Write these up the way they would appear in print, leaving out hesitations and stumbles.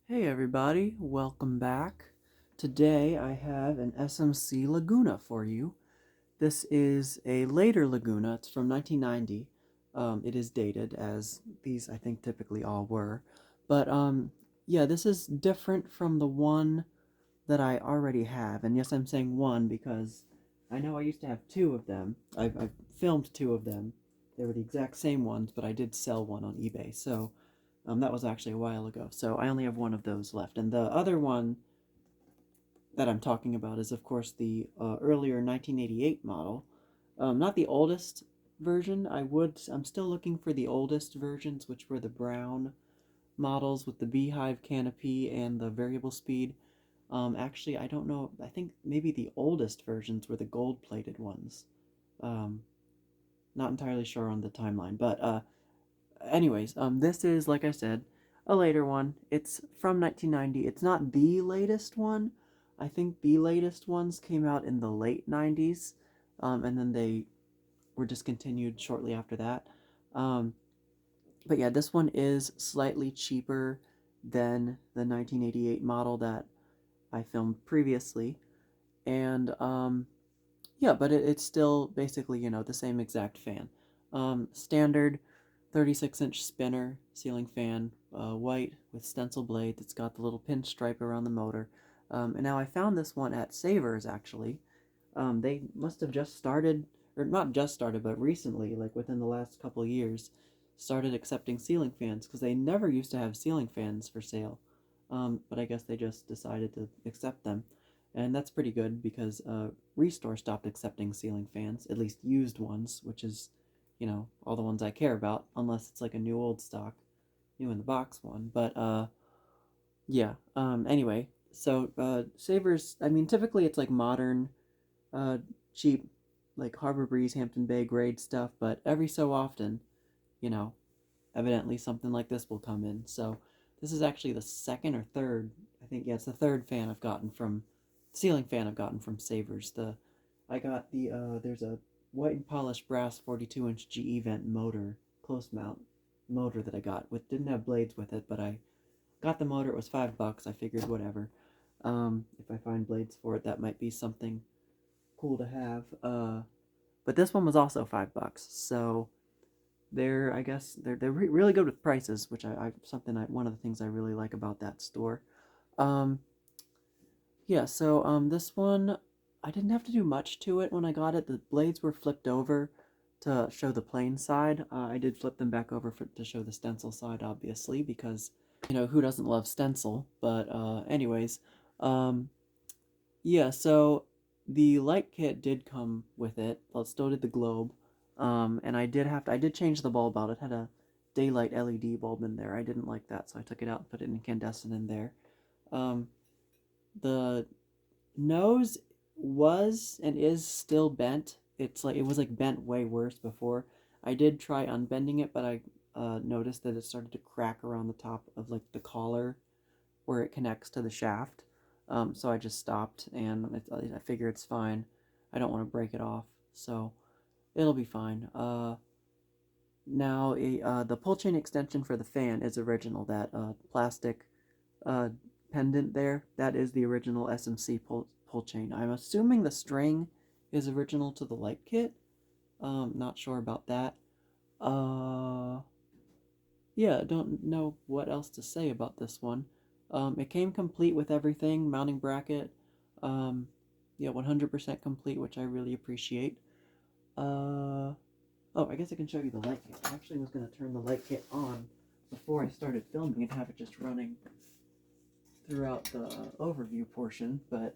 Hey everybody, welcome back. Today I have an SMC Laguna for you. This is a later Laguna, it's from 1990. It is dated, as these I think typically all were. But yeah, this is different from the one that I already have. And yes, I'm saying one because I know I used to have two of them. I've filmed two of them. They were the exact same ones, but I did sell one on eBay. So that was actually a while ago, so I only have one of those left. And the other one that I'm talking about is, of course, the earlier 1988 model. Not the oldest version. I'm still looking for the oldest versions, which were the brown models with the beehive canopy and the variable speed. Actually, I don't know. I think maybe the oldest versions were the gold-plated ones. Um, Not entirely sure on the timeline, but anyways, this is, like I said, a later one. It's from 1990. It's not the latest one. I think the latest ones came out in the late 90s, and then they were discontinued shortly after that. Um, but yeah, this one is slightly cheaper than the 1988 model that I filmed previously. And yeah, but it's still basically, the same exact fan. Standard 36-inch spinner ceiling fan, white with stencil blades. It's got the little pinstripe around the motor. And now I found this one at Savers, actually. They must have just started, or not just started, but recently, like within the last couple of years, started accepting ceiling fans, because they never used to have ceiling fans for sale. But I guess they just decided to accept them. And that's pretty good because Restore stopped accepting ceiling fans, at least used ones, which is, all the ones I care about, unless it's like a new old stock, new in the box one. But yeah. Anyway, so Savers, I mean, typically it's like modern, uh, cheap, like Harbor Breeze, Hampton Bay grade stuff, but every so often, you know, evidently something like this will come in. So this is actually the second or third, I think, yeah, it's the third ceiling fan I've gotten from Savers. I got there's a white and polished brass 42-inch GE vent motor, close mount motor that I got. Didn't have blades with it, but I got the motor. It was $5. I figured whatever. If I find blades for it, that might be something cool to have. But this one was also $5. So I guess they're really good with prices, which one of the things I really like about that store. Um, yeah, so this one I didn't have to do much to it when I got it. The blades were flipped over to show the plain side. I did flip them back over to show the stencil side, obviously, because who doesn't love stencil? But anyways, um, yeah. So the light kit did come with it. Well, so did the globe. And I did change the bulb out. It had a daylight LED bulb in there. I didn't like that, so I took it out and put an incandescent in there. Um, the nose was and is still bent. It was like bent way worse before. I did try unbending it, but I noticed that it started to crack around the top of like the collar where it connects to the shaft. So I just stopped, and I figure it's fine. I don't want to break it off, so it'll be fine. Now, the pull chain extension for the fan is original. That plastic uh, pendant there, that is the original SMC pull chain. I'm assuming the string is original to the light kit. Not sure about that. Uh, yeah, don't know what else to say about this one. It came complete with everything, mounting bracket. Um, yeah, 100% complete, which I really appreciate. Oh, I guess I can show you the light kit. I actually was going to turn the light kit on before I started filming and have it just running throughout the overview portion, but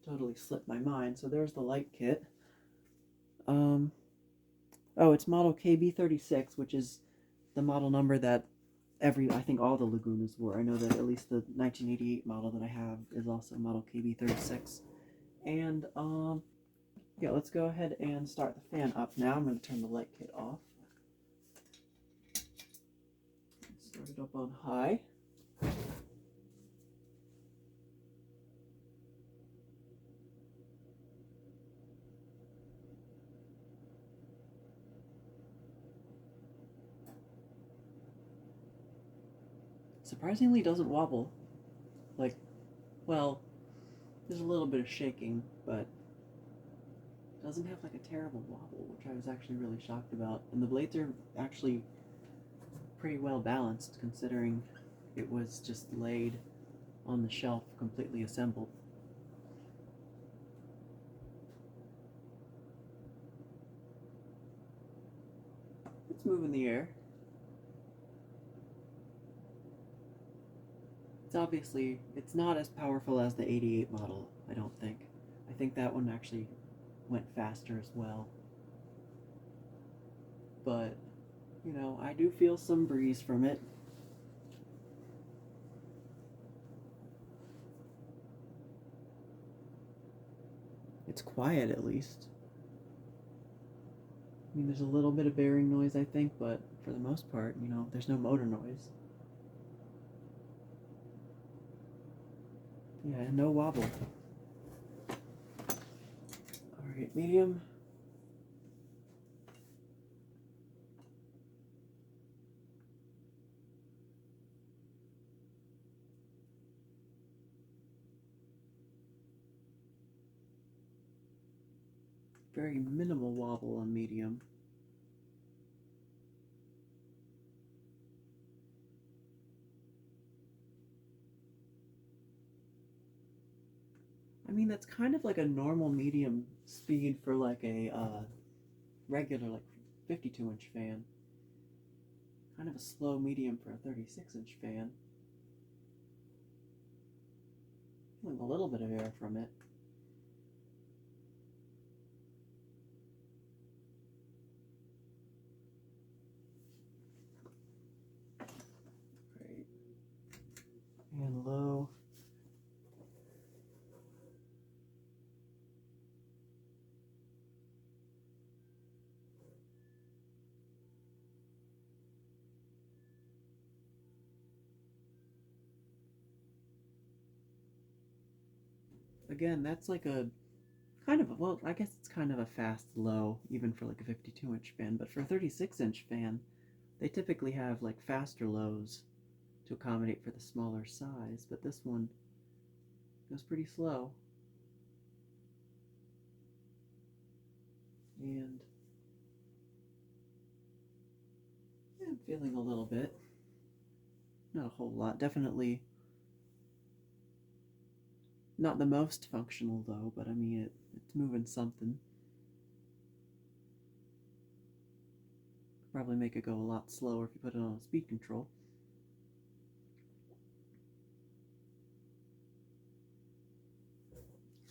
totally slipped my mind. So there's the light kit. Um, oh, it's model KB-36, which is the model number that I think all the Lagunas were. I know that at least the 1988 model that I have is also model KB-36. And, yeah, let's go ahead and start the fan up now. I'm going to turn the light kit off. Start it up on high. surprisingly doesn't wobble. Like, well, there's a little bit of shaking, but doesn't have like a terrible wobble, which I was actually really shocked about. And the blades are actually pretty well balanced considering it was just laid on the shelf completely assembled. It's moving the air. It's not as powerful as the 88 model, I don't think. I think that one actually went faster as well. But, you know, I do feel some breeze from it. It's quiet at least. I mean, there's a little bit of bearing noise, I think, but for the most part, you know, there's no motor noise. Yeah, no wobble. Alright, medium. Very minimal wobble on medium. I mean, that's kind of like a normal medium speed for like a regular, like 52-inch fan. Kind of a slow medium for a 36-inch fan. Feeling a little bit of air from it. Great. And low. Again, that's like a kind of a, well, I guess it's kind of a fast low, even for like a 52-inch fan, but for a 36-inch fan, they typically have like faster lows to accommodate for the smaller size, but this one goes pretty slow. And yeah, I'm feeling a little bit. Not a whole lot. Definitely not the most functional though, but I mean, it's moving something. Probably make it go a lot slower if you put it on a speed control.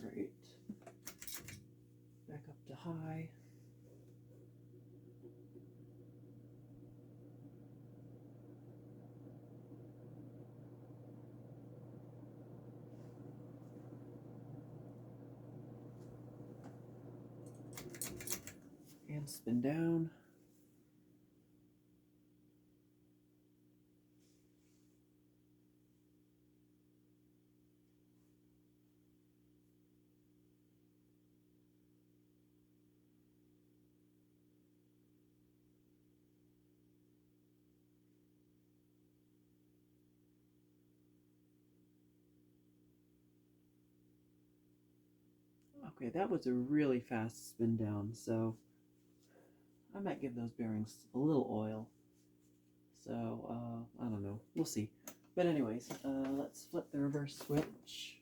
Great. Back up to high. And spin down. Okay, that was a really fast spin down, so I might give those bearings a little oil. So, I don't know. We'll see. But anyways, let's flip the reverse switch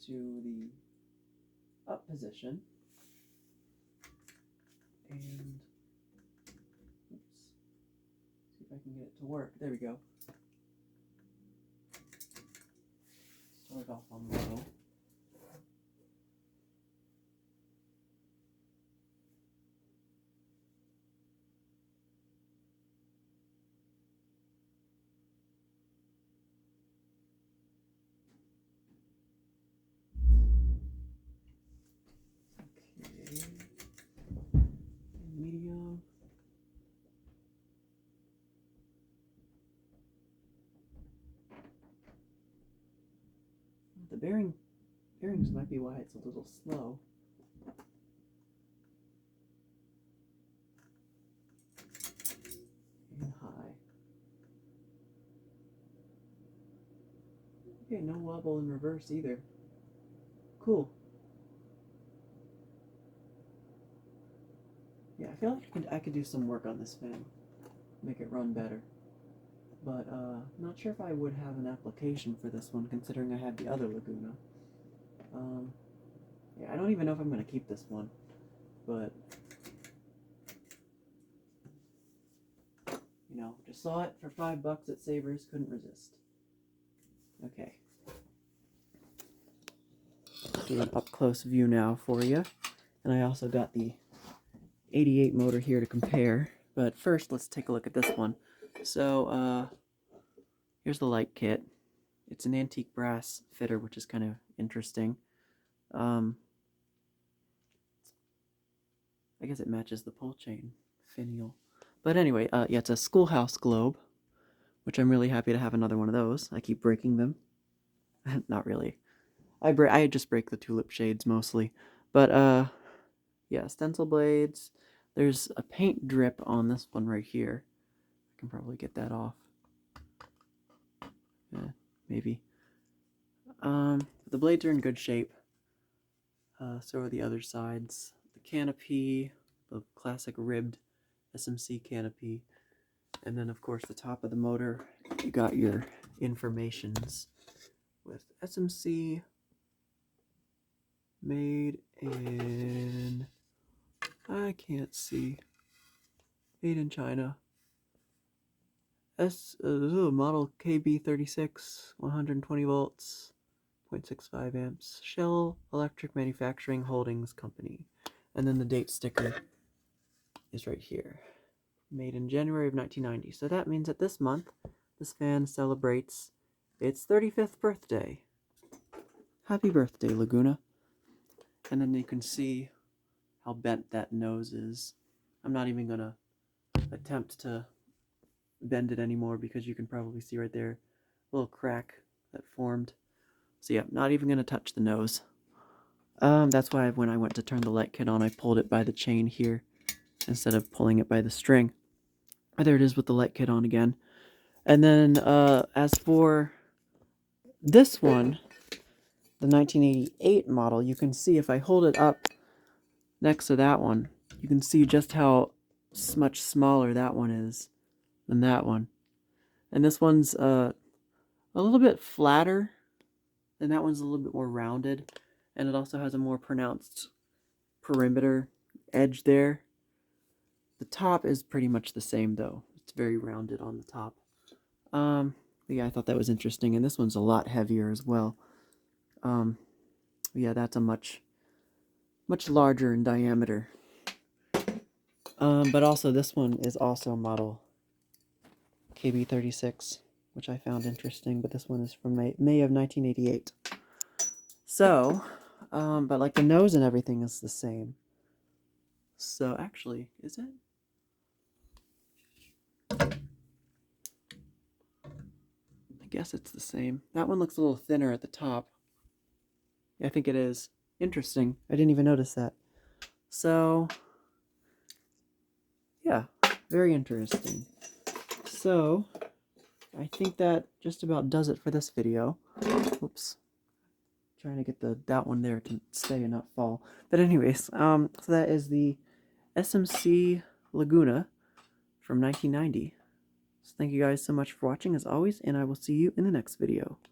to the up position. And, oops, see if I can get it to work. There we go. Start off on low. Okay. And medium. The bearings might be why it's a little slow. And high. Okay, no wobble in reverse either. Cool. Yeah, I feel like I could do some work on this fan, make it run better. But not sure if I would have an application for this one, considering I have the other Laguna. Yeah, I don't even know if I'm going to keep this one, but you know, just saw it for $5 at Savers, couldn't resist. Okay. Do an up-close view now for you. And I also got the 88 motor here to compare. But first, let's take a look at this one. So, here's the light kit. It's an antique brass fitter, which is kind of interesting. I guess it matches the pull chain finial. But anyway, yeah, it's a schoolhouse globe, which I'm really happy to have another one of those. I keep breaking them. Not really. I just break the tulip shades mostly. But, yeah, stencil blades. There's a paint drip on this one right here. I can probably get that off. Yeah, maybe. The blades are in good shape. So are the other sides. The canopy, the classic ribbed SMC canopy. And then, of course, the top of the motor, you got your informations with SMC made in, I can't see, made in China. Model KB-36, 120 volts, 0.65 amps, Shell Electric Manufacturing Holdings Company. And then the date sticker is right here. Made in January of 1990. So that means that this month, this fan celebrates its 35th birthday. Happy birthday, Laguna. And then you can see how bent that nose is. I'm not even going to attempt to bend it anymore because you can probably see right there a little crack that formed. So yeah, not even going to touch the nose. That's why when I went to turn the light kit on, I pulled it by the chain here instead of pulling it by the string. There it is with the light kit on again. And then as for this one, the 1988 model, you can see if I hold it up next to that one, you can see just how much smaller that one is than that one. And this one's a little bit flatter, and that one's a little bit more rounded. And it also has a more pronounced perimeter edge there. The top is pretty much the same, though. It's very rounded on the top. Yeah, I thought that was interesting. And this one's a lot heavier as well. Yeah, that's a much larger in diameter. But also this one is also model KB-36, which I found interesting, but this one is from May of 1988. So, but like the nose and everything is the same. So actually, is it? I guess it's the same. That one looks a little thinner at the top. I think it is. Interesting. I didn't even notice that. So, yeah, very interesting. So, I think that just about does it for this video. Oops. Trying to get that one there to stay and not fall. But anyways, so that is the SMC Laguna from 1990. So thank you guys so much for watching as always, and I will see you in the next video.